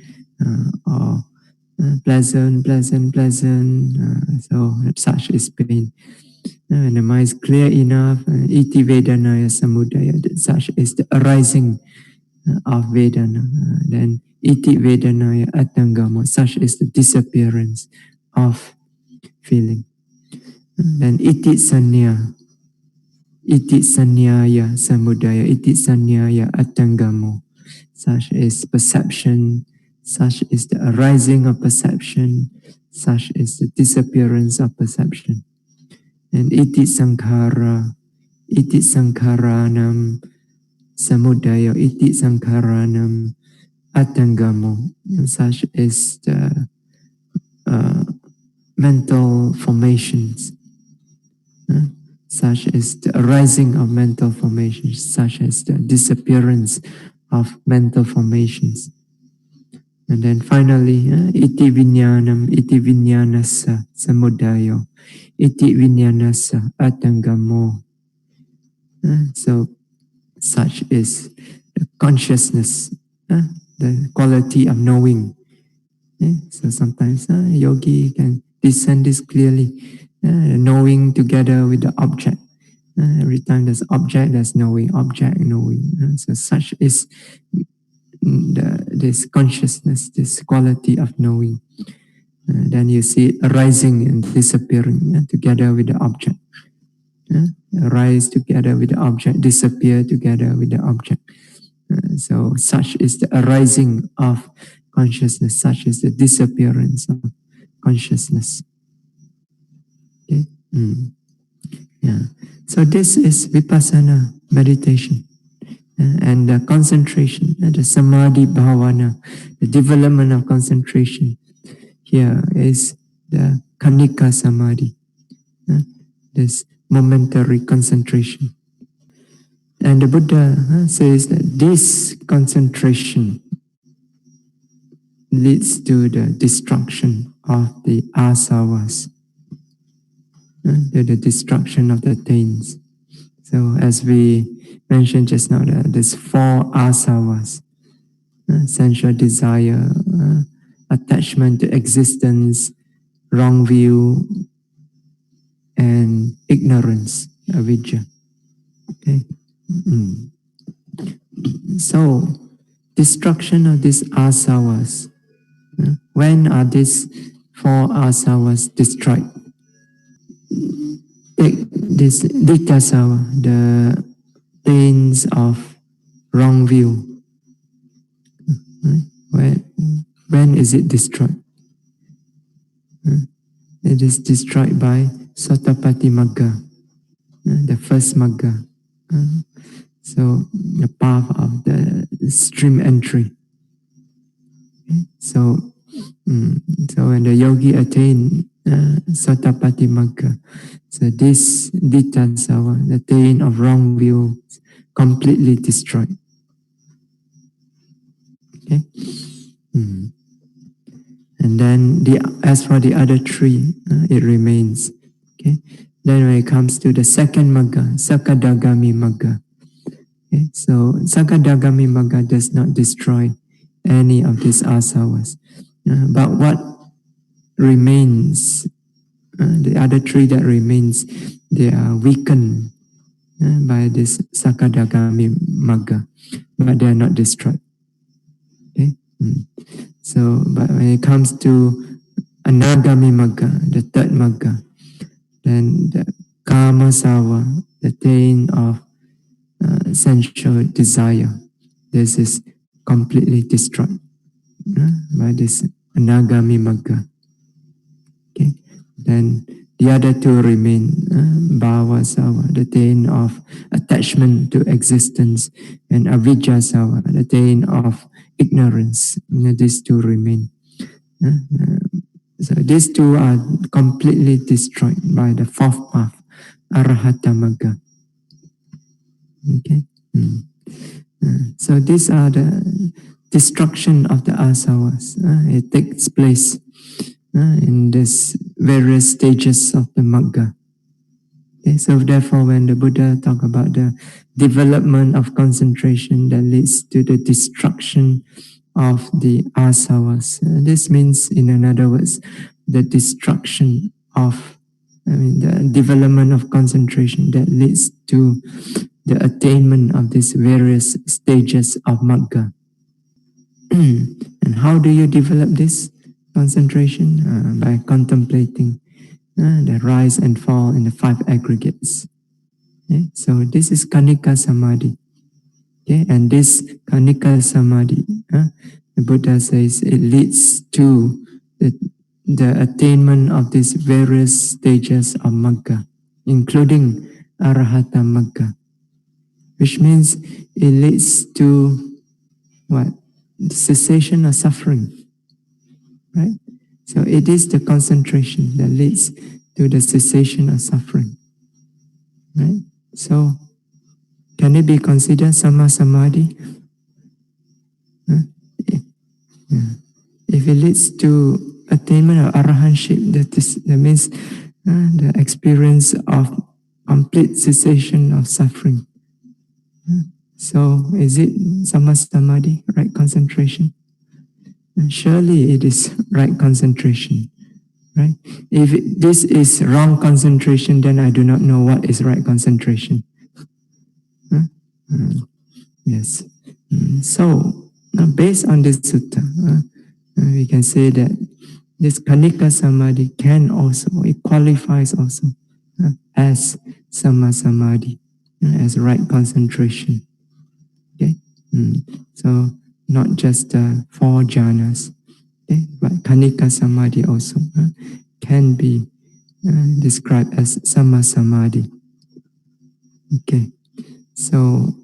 or pleasant, pleasant, pleasant. So such is pain. And the mind is clear enough. Iti vedanaya samudaya. Such is the arising of vedana. Then iti vedanaya atangama. Such is the disappearance of feeling. Then iti sanya. Iti sanyaya samudaya. Iti sanyaya atangamo. Such is perception. Such is the arising of perception. Such is the disappearance of perception. And iti sankhara, iti sankharanam samudaya, iti sankharanam atangamo. And such is the mental formations. Such is the arising of mental formations. Such as the disappearance of mental formations. And then finally, iti vinyanasa samudayo, iti vinyanasa atangamo. So such is the consciousness, the quality of knowing. So sometimes yogi can discern this clearly, knowing together with the object. Every time there's object, there's knowing, object, knowing. So such is this consciousness, this quality of knowing. Then you see it arising and disappearing together with the object. Arise together with the object, disappear together with the object. So such is the arising of consciousness, such is the disappearance of consciousness. Okay? Yeah. So this is Vipassana meditation. And the concentration, the samadhi bhavana, the development of concentration here is the kanika samadhi, this momentary concentration. And the Buddha says that this concentration leads to the destruction of the asavas, to the destruction of the taints. So as we mentioned just now, there's four asavas: sensual desire, attachment to existence, wrong view, and ignorance, avidya. Okay. So, destruction of these asavas. When are these four asavas destroyed? Take this ditthasava, the pains of wrong view. When is it destroyed? It is destroyed by Sotapati Magga, the first Magga. So the path of the stream entry. So, so when the yogi attain Sotapati Magga, so this Dittasawa, the taint of wrong view, completely destroyed. Okay. And then as for the other three, it remains. Okay. Then when it comes to the second Magga, Sakadagami Magga. Okay. So Sakadagami Magga does not destroy any of these asavas. But what remains, the other three that remains, they are weakened by this Sakadagami Magga, but they are not destroyed. Okay. So, but when it comes to Anagami Magga, the third Magga, then the Kama Sawa, the taint of sensual desire, this is completely destroyed by this Anagami Magga. Okay. Then the other two remain, Bhava Sawa, the taint of attachment to existence, and Avijja Sawa, the taint of ignorance. These two remain. So these two are completely destroyed by the fourth path, Arahata Magga. Okay. So these are the destruction of the asavas. It takes place in these various stages of the Magga. Okay, so therefore, when the Buddha talk about the development of concentration that leads to the destruction of the asavas, this means, in other words, the destruction of, the development of concentration that leads to the attainment of these various stages of Magga. And how do you develop this concentration? By contemplating the rise and fall in the five aggregates. Okay? So this is Kanika Samadhi. Okay? And this Kanika Samadhi, the Buddha says it leads to the attainment of these various stages of Magga, including Arahata Magga, which means it leads to what? The cessation of suffering. Right? So it is the concentration that leads to the cessation of suffering. Right? So can it be considered Sama Samadhi? If it leads to attainment of arahantship, that means the experience of complete cessation of suffering. So is it Sama Samadhi, right concentration? Surely it is right concentration. Right? If this is wrong concentration, then I do not know what is right concentration. Yes. So, based on this sutta, we can say that this Kanika Samadhi can also, it qualifies also as Sama Samadhi, as right concentration. Okay? So, not just the four jhanas, okay? But Kanika Samadhi also can be described as Sama Samadhi. Okay, so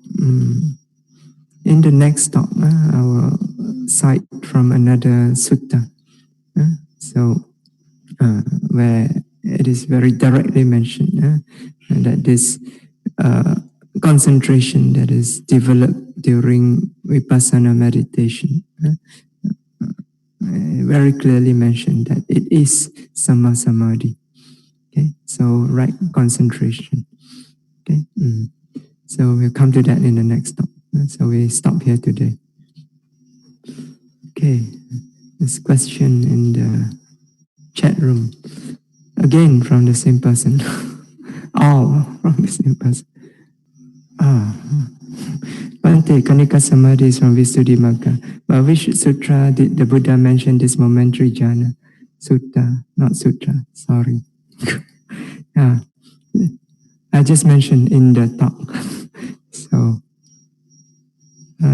in the next talk, I will cite from another sutta. So where it is very directly mentioned that this concentration that is developed during Vipassana meditation, very clearly mentioned that it is Sama Samadhi. Okay, so right concentration. Okay, so we'll come to that in the next talk. So we stop here today. Okay, this question in the chat room, again from the same person. All from the same person. Bhante, Kanika Samadhi is from Visuddhimagga. But which sutra did the Buddha mention this momentary jhana? Sutta, not sutra, sorry. I just mentioned in the talk. So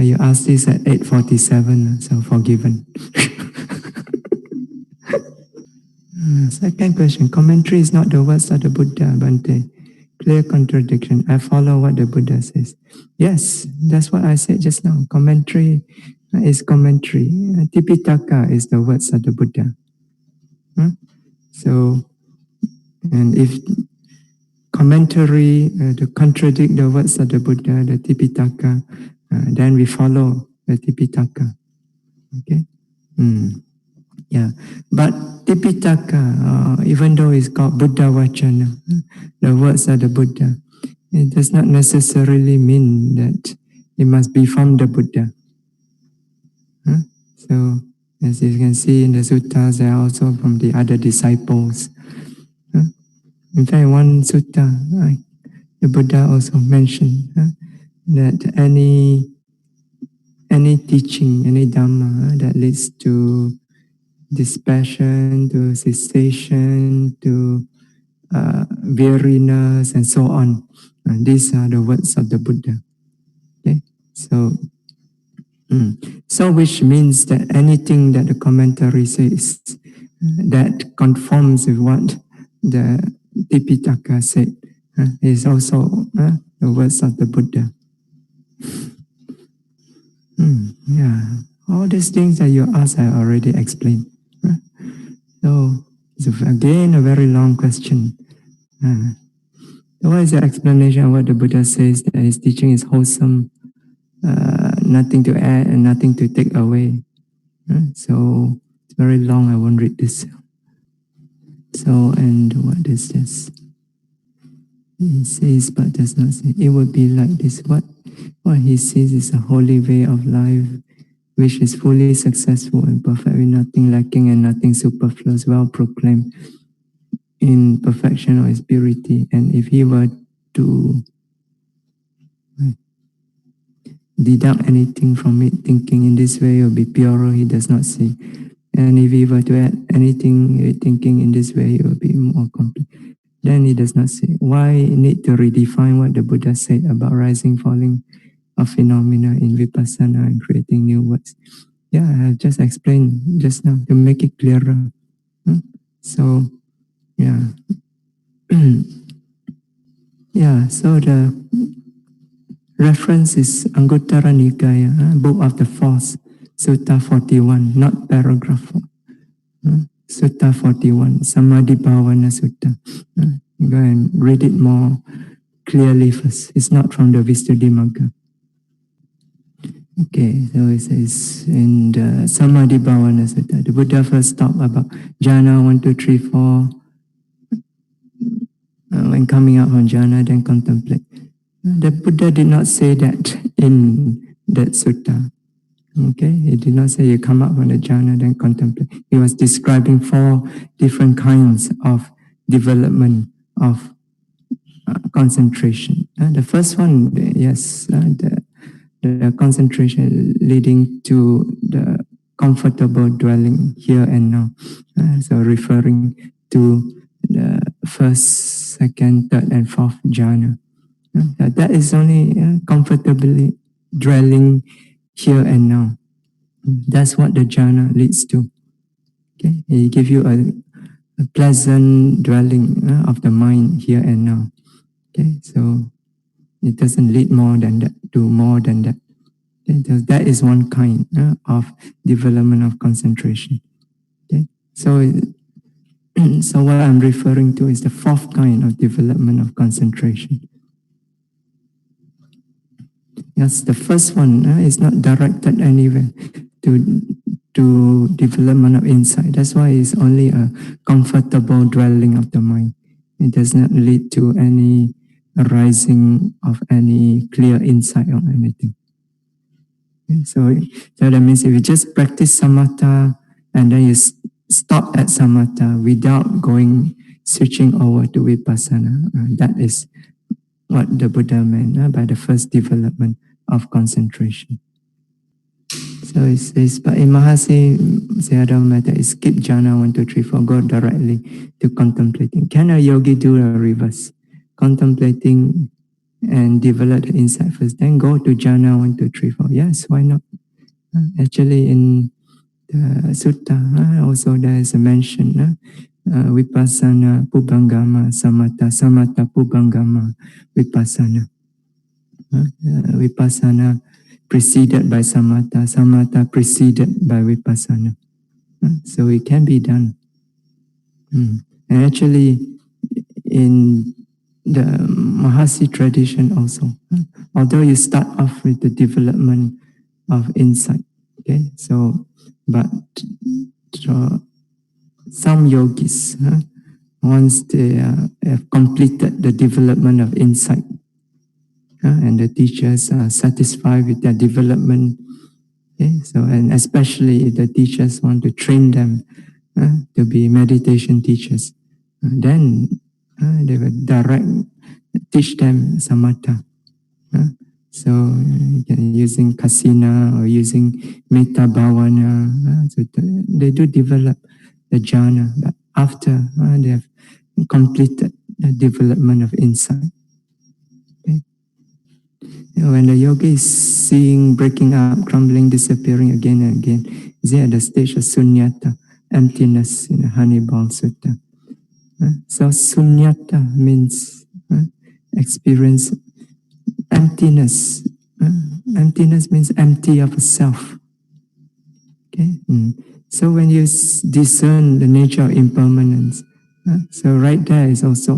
you asked this at 8:47, so forgiven. Second question, commentary is not the words of the Buddha, Bhante. Clear contradiction. I follow what the Buddha says. Yes, that's what I said just now. Commentary is commentary. Tipitaka is the words of the Buddha. So, and if commentary to contradict the words of the Buddha, the Tipitaka, then we follow the Tipitaka. Okay? Yeah, but Tipitaka, even though it's called Buddha Vachana, the words of the Buddha, it does not necessarily mean that it must be from the Buddha. So, as you can see in the suttas, they are also from the other disciples. In fact, one sutta, the Buddha also mentioned that any teaching, any Dhamma that leads to dispassion, to cessation, to weariness, and so on. And these are the words of the Buddha. Okay, so which means that anything that the commentary says that conforms with what the Tipitaka said is also the words of the Buddha. Yeah, all these things that you asked, I already explained. So it's again a very long question. So what is the explanation of what the Buddha says that his teaching is wholesome, nothing to add and nothing to take away? So it's very long, I won't read this. So, and what is this? He says but does not say. It would be like this. What he says is a holy way of life, which is fully successful and perfect, with nothing lacking and nothing superfluous, well proclaimed in perfection or its purity. And if he were to deduct anything from it, thinking in this way will be purer, he does not say. And if he were to add anything, thinking in this way, it will be more complete. Then he does not say. Why need to redefine what the Buddha said about rising, falling of phenomena in Vipassana and creating new words? Yeah, I have just explained just now to make it clearer. So, yeah. Yeah, so the reference is Anguttara Nikaya, book of the fourth, Sutta 41, not paragraph 4. Sutta 41, Samadhi Bhavana Sutta. You go and read it more clearly first. It's not from the Visuddhimagga. Okay, so it says in the Samadhi Bhavana Sutta, the Buddha first talked about jhana 1, 2, 3, 4. When coming out from jhana, then contemplate. The Buddha did not say that in that sutta. Okay, he did not say you come up from the jhana, then contemplate. He was describing 4 different kinds of development of concentration. The first one, yes, the concentration leading to the comfortable dwelling here and now. So referring to the first, second, third, and fourth jhana. That is only comfortably dwelling here and now. That's what the jhana leads to. Okay, it gives you a pleasant dwelling of the mind here and now. Okay, so it doesn't lead more than that, to more than that. Okay, that is one kind of development of concentration. Okay, so what I'm referring to is the 4th kind of development of concentration. Yes, the first one is not directed anywhere to development of insight. That's why it's only a comfortable dwelling of the mind. It does not lead to any arising of any clear insight or anything. Okay, so that means if you just practice samatha and then you stop at samatha without switching over to vipassana, that is what the Buddha meant by the first development of concentration. So it says, but in Mahasi Sayadaw skip jhana 1, 2, 3, 4, go directly to contemplating. Can a yogi do a reverse? Contemplating and develop the insight first, then go to jhana 1, 2, 3, 4. Yes, why not? Actually, in the sutta, also there is a mention Vipassana, Pubbangama, Samatha, Samatha, Pubbangama, Vipassana. Vipassana preceded by Samatha, Samatha preceded by Vipassana. So it can be done. And actually, in the Mahasi tradition also, although you start off with the development of insight, okay, so, but some yogis, once they have completed the development of insight, and the teachers are satisfied with their development, okay, so, and especially if the teachers want to train them to be meditation teachers, then they will teach them samatha. So using kasina or using metta bhavana, so they do develop the jhana, but after they have completed the development of insight. Okay. When the yogi is seeing breaking up, crumbling, disappearing again and again, is at the stage of sunyata, emptiness in the Honeyball Sutta. So sunyata means experience emptiness. Emptiness means empty of self. Okay. So when you discern the nature of impermanence, so right there is also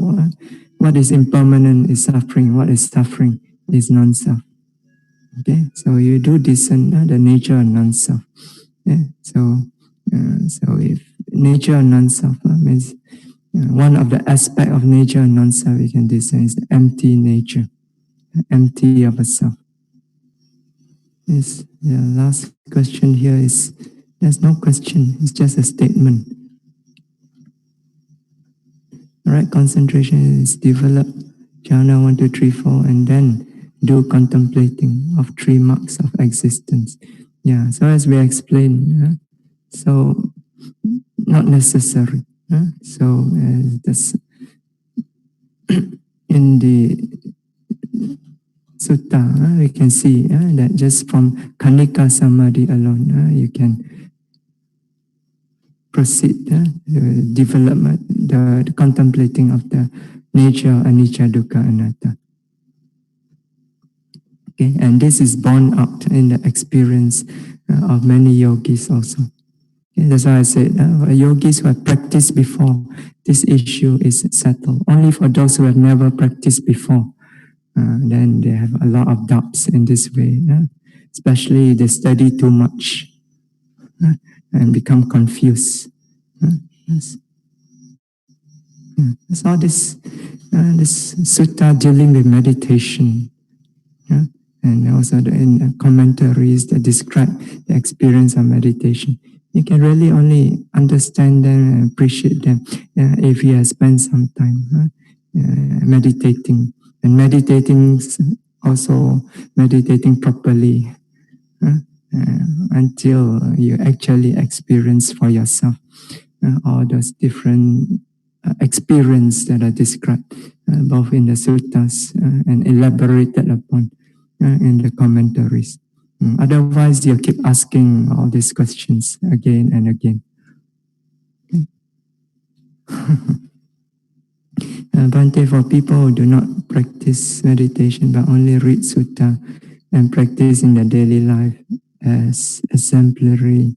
what is impermanent is suffering. What is suffering is non-self. Okay. So you do discern the nature of non-self. Yeah. So if nature of non-self means one of the aspects of nature of non-self we can discern is the empty nature, empty of a self. Yes, the last question here is, there's no question, it's just a statement. Right, concentration is develop jhana 1, 2, 3, 4, and then do contemplating of 3 marks of existence. Yeah, so as we explained, so not necessary. So this, in the sutta, we can see that just from Kanika Samadhi alone, you can proceed development, the contemplating of the nature of anicca, dukkha, anatta. Okay, and this is borne out in the experience of many yogis also. Okay, that's why I said yogis who have practiced before, this issue is settled. Only for those who have never practiced before, then they have a lot of doubts in this way, especially they study too much and become confused. Yes. That's all this sutta dealing with meditation, and also in the commentaries that describe the experience of meditation. You can really only understand them and appreciate them if you have spent some time meditating. And meditating, also meditating properly until you actually experience for yourself all those different experience that are described both in the suttas and elaborated upon in the commentaries. Otherwise, you keep asking all these questions again and again. Bhante, for people who do not practice meditation but only read sutta and practice in their daily life as exemplary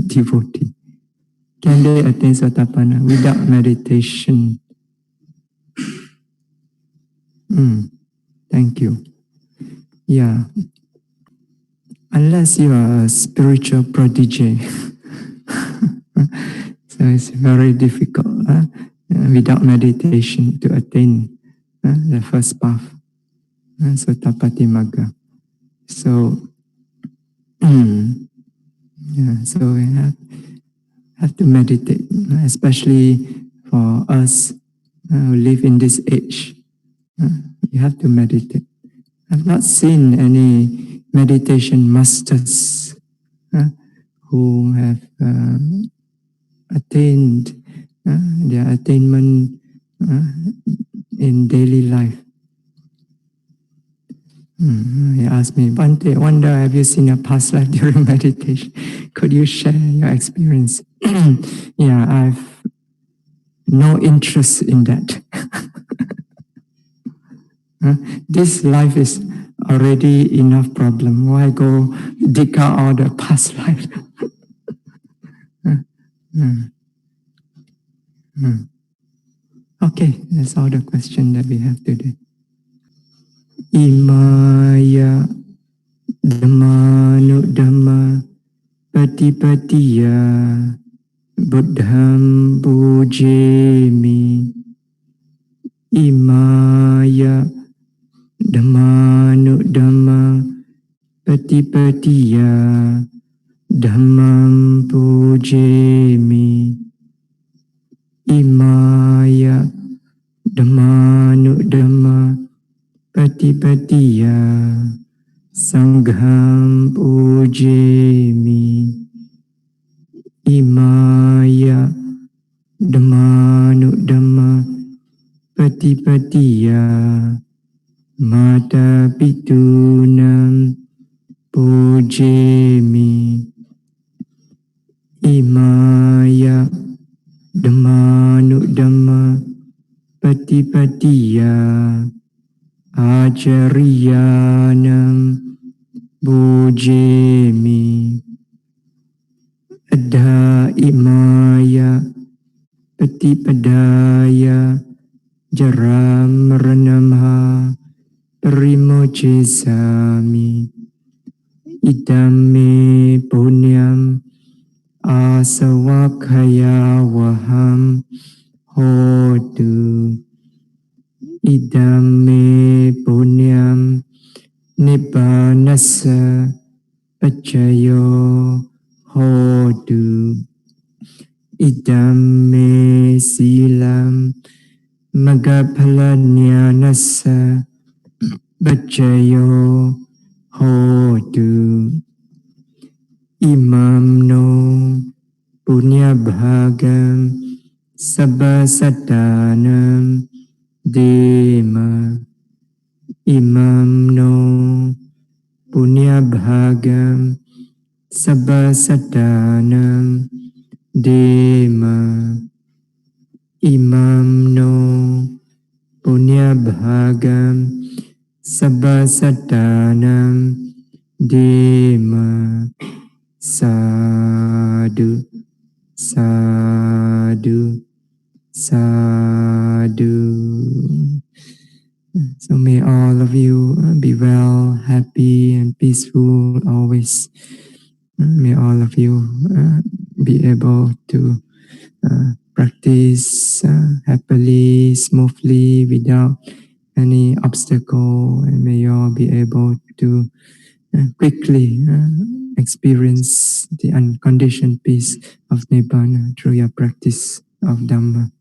devotee, can they attain Sotapanna without meditation? Thank you. Yeah. Unless you are a spiritual prodigy. So it's very difficult without meditation to attain the first path, Sotapattimagga. So, yeah, so we have to meditate, especially for us who live in this age. You have to meditate. I've not seen any meditation masters who have attained their attainment in daily life. He asked me, Bhante, wonder, have you seen a past life during meditation? Could you share your experience? Yeah, I've no interest in that. This life is already enough problem. Why go dig out all the past life? Okay, that's all the question that we have today. Imaya Dhammanu Dhamma Patipatiya Buddham Pujemi. Imaya Dhammanu Dhamma Patipatiya Dhammam Pujemi. Imaya Dhammanu Dhamma Patipatiya Sangham Pujemi. Imaya Dhammanu Dhamma Patipatiya Mata Pitunam Pujemi. Imaya Dhammanu Dhamma Patipatiya Acariyanam Pujemi. Adha Imaya Patipadaya Jaram Maranamha Parimocesami. Idame Punyam Asawakaya Waham Hotu. Idame Punyam Nibbanasa Pachayo Hotu. Idame Silam Magaphalanyanasa Pachayo Hotu. Imam no Punya Bhagam Sabbasatanam Dema. Imam no Punya Bhagam Sabbasatanam Dema. Imam no Punya Bhagam Sabbasatanam Dema. Sadhu, sadhu, sadhu. So may all of you be well, happy and peaceful always. May all of you be able to practice happily, smoothly, without any obstacle, and may you all be able to quickly experience the unconditioned peace of Nibbana through your practice of Dhamma.